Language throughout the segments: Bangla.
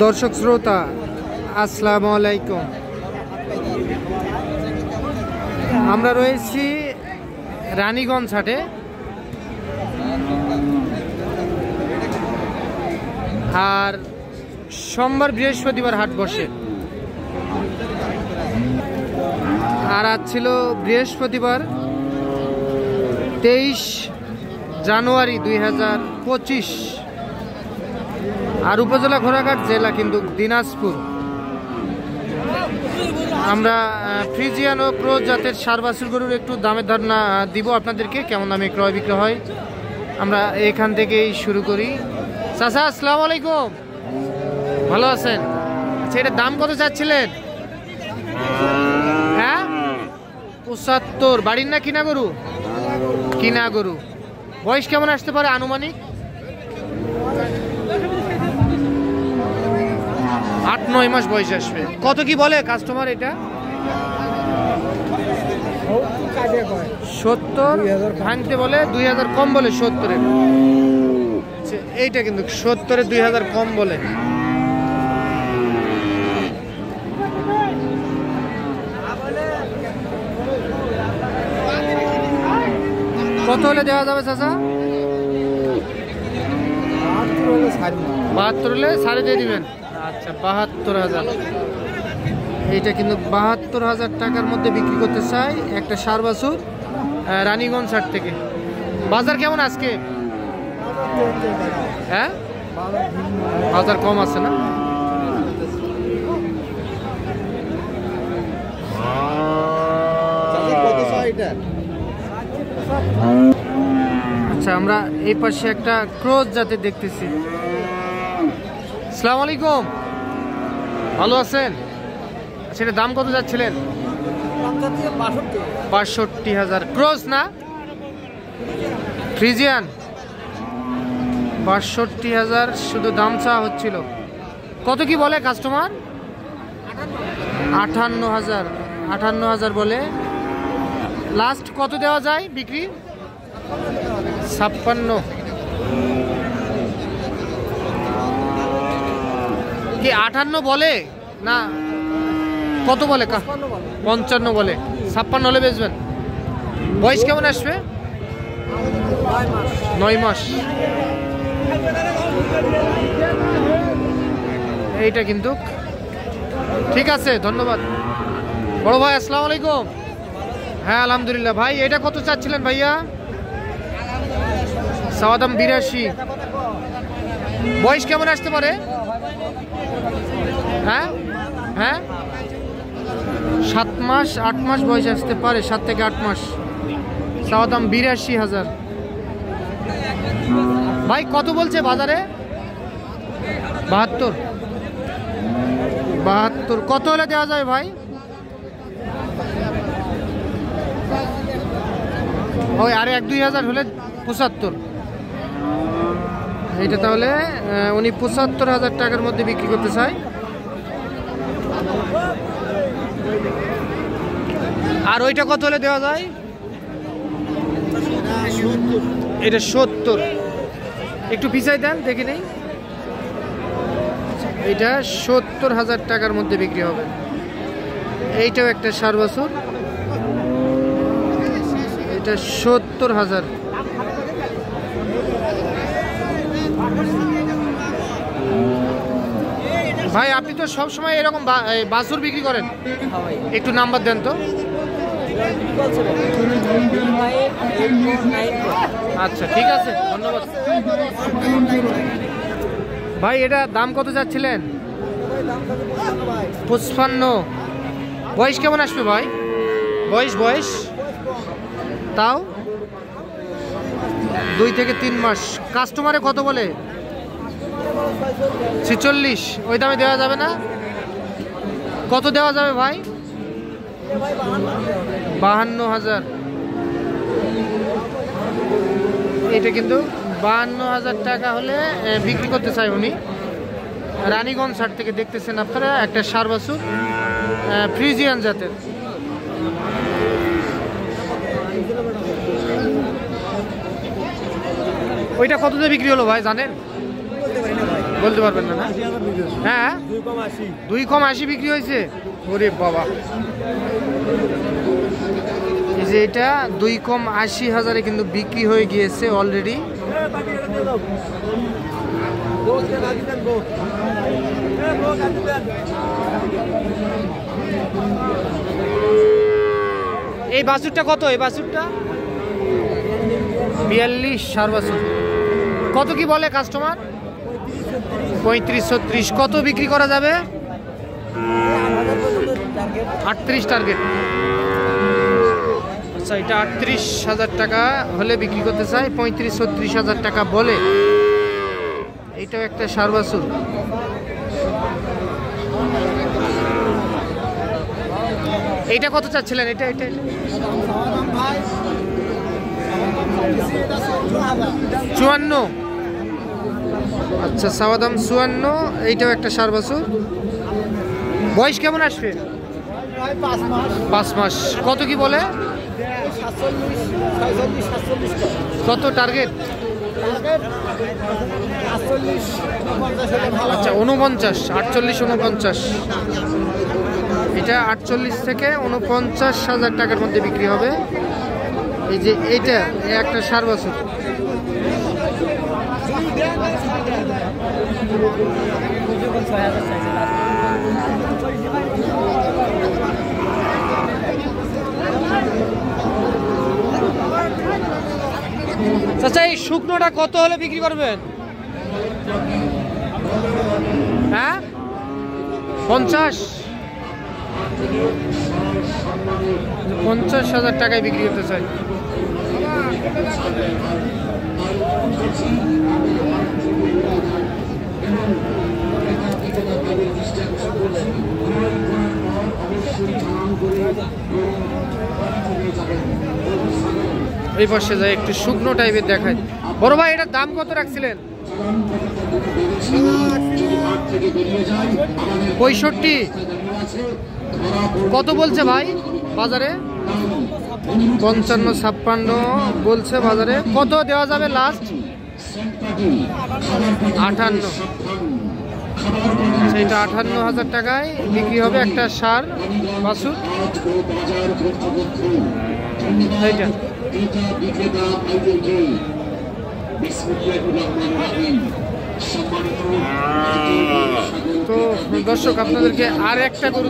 দর্শক শ্রোতা আসসালামু আলাইকুম। আমরা রয়েছি রানীগঞ্জ হাটে। আর সোমবার বৃহস্পতিবার হাট বসে। আর আজ ছিল বৃহস্পতিবার 23 জানুয়ারি 2025। আর উপজেলা ঘোড়াঘাট, জেলা কিন্তু দিনাজপুর। আমরা ফ্রিজিয়ান ও ক্রোজ জাতের সার বাছুর গরুর একটু দামের ধারণা দিব আপনাদেরকে, কেমন দামে ক্রয় বিক্রয় হয় আমরা এখান থেকেই শুরু করি। চাচা আসসালামু আলাইকুম, ভালো আছেন? আচ্ছা, এটার দাম কত চাচ্ছিলেন? হ্যাঁ 75। বাড়ির না কিনা গরু? কিনা গরু। বয়স কেমন আসতে পারে আনুমানিক? 8-9 মাস বয়স আসবে। কত কি বলে কাস্টমার এটা? 70 ভাঙতে বলে, 2000 কম বলে 70-এর। এইটা কিন্তু 70-এর 2000 কম বলে। কত হলে দেওয়া যাবে চাচা? 72 হলে ছাড়ে দিয়ে দিবেন। আচ্ছা, 72,000। এইটা কিন্তু 72,000 টাকার মধ্যে বিক্রি করতে চাই একটা সার বাছুর রানীগঞ্জ হাট থেকে। বাজার কেমন আজকে? হ্যাঁ বাজার কম আছে না? আচ্ছা, আমরা এই পাশে একটা ক্রোজ জাতের দেখতেছি। আসসালামু আলাইকুম, ভালো আছেন? সেটা দাম কত যাচ্ছিলেন? 62,000। ক্রোজ না ফ্রিজিয়ান? 62,000 শুধু দাম চাওয়া হচ্ছিল। কত কি বলে কাস্টমার? 58,000 বলে। লাস্ট কত দেওয়া যায় বিক্রি? 56। কি 58 বলে না কত বলে? 55 বলে। 56 হলে বেচবেন। বয়স কেমন আসবে? 9 মাস। এইটা কিন্তু ঠিক আছে, ধন্যবাদ বড় ভাই। আসসালামু আলাইকুম। হ্যাঁ আলহামদুলিল্লাহ। ভাই এটা কত চাচ্ছিলেন ভাইয়া? সাওয়াদাম 82। বয়স কেমন আসতে পারে? হ্যাঁ 7 মাস 8 মাস বয়স আসতে পারে, 7 থেকে 8 মাস। সাওয়াদাম 82,000। ভাই কত বলছে বাজারে? 72। কত হলে দেওয়া যায় ভাই? ওই আরে 1-2 হাজার হলে 75। এইটা তাহলে উনি 75,000 টাকার মধ্যে বিক্রি করতে চায়। আর ওইটা কত হলে দেওয়া যায়? এটা 70। একটু পিছাই দেন দেখি নেই। এটা 70,000 টাকার মধ্যে বিক্রি হবে। এইটাও একটা সার বাছুর। এটা 70,000। ভাই আপনি তো সব সময় এরকম বাছুর বিক্রি করেন, একটু নাম্বার দেন তো। আচ্ছা ঠিক আছে, ধন্যবাদ ভাই। এটা দাম কত যাচ্ছিলেন? 55। বয়স কেমন আসবে ভাই? বয়স তাও 2 থেকে 3 মাস। কাস্টমারে কত বলে? 46। ওই দামে দেওয়া যাবে না? কত দেওয়া যাবে ভাই? 52,000। এটা কিন্তু 52,000 টাকা হলে বিক্রি করতে চাই উনি। রানীগঞ্জ হাট থেকে দেখতেছেন আপনারা একটা সার বাছুর ফ্রিজিয়ান জাতের। ওইটা কত দিয়ে বিক্রি হলো ভাই জানেন? বলতে পারবেন না? হ্যাঁ 2,80 বিক্রি হয়েছে। ওরে বাবা, এই যে এটা 2,80,000 কিন্তু বিক্রি হয়ে গিয়েছে অলরেডি। এই বাছুরটা কত? এই বাছুরটা 42 সার বাছুর। কত কি বলে কাস্টমার? 35-36। কত বিক্রি করা যাবে? 38 টার্গেট। আচ্ছা, এটা 38,000 টাকা হলে বিক্রি করতে চাই, 35-36,000 টাকা বলে। এইটাও একটা সার বাছুর। এইটা কত চাচ্ছিলেন? এটা 54। আচ্ছা, চাওয়া দাম 54। এইটাও একটা সার বাছুর। বয়স কেমন আসবে? 5 মাস। কত কি বলে? কত টার্গেট? আচ্ছা, 49, 48, 49। এটা 48 থেকে 49,000 টাকার মধ্যে বিক্রি হবে। এই যে এইটা একটা সার বাছুর। চাচা, এই শুকনোটা কত হলে বিক্রি করবেন? হ্যাঁ 50,000 টাকায় বিক্রি করতে চাই। এই পাশে যায় একটু শুকনো টাইপের দেখায়। বড় ভাই, এটার দাম কত রাখছিলেন? 65। কত বলছে ভাই বাজারে? 55-56 বলছে বাজারে। কত দেওয়া যাবে লাস্ট? 58। সেইটা 58,000 টাকায় বিক্রি হবে একটা সার বাছুর। এইটা তো দর্শক, আপনাদেরকে আর একটা গরু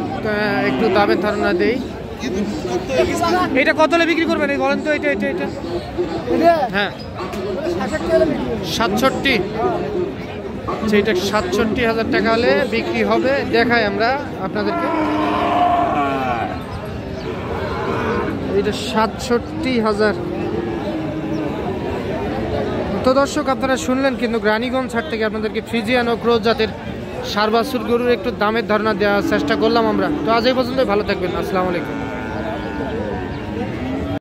একটু দামের ধারণা দেই। এটা কত হলে বিক্রি করবেন এই বলেন তো? এটা হ্যাঁ 67। সেইটা 67,000 টাকা হলে বিক্রি হবে। দেখাই আমরা আপনাদেরকে। এটা 67,000। তো দর্শক, আপনারা শুনলেন কিন্তু রানীগঞ্জ হাট থেকে আপনাদেরকে ফ্রিজিয়ান ও ক্রোজ জাতের সার বাছুর গরুর একটু দামের ধারণা দেওয়ার চেষ্টা করলাম আমরা। তো আজ এই পর্যন্তই। ভালো থাকবেন। আসসালামু আলাইকুম।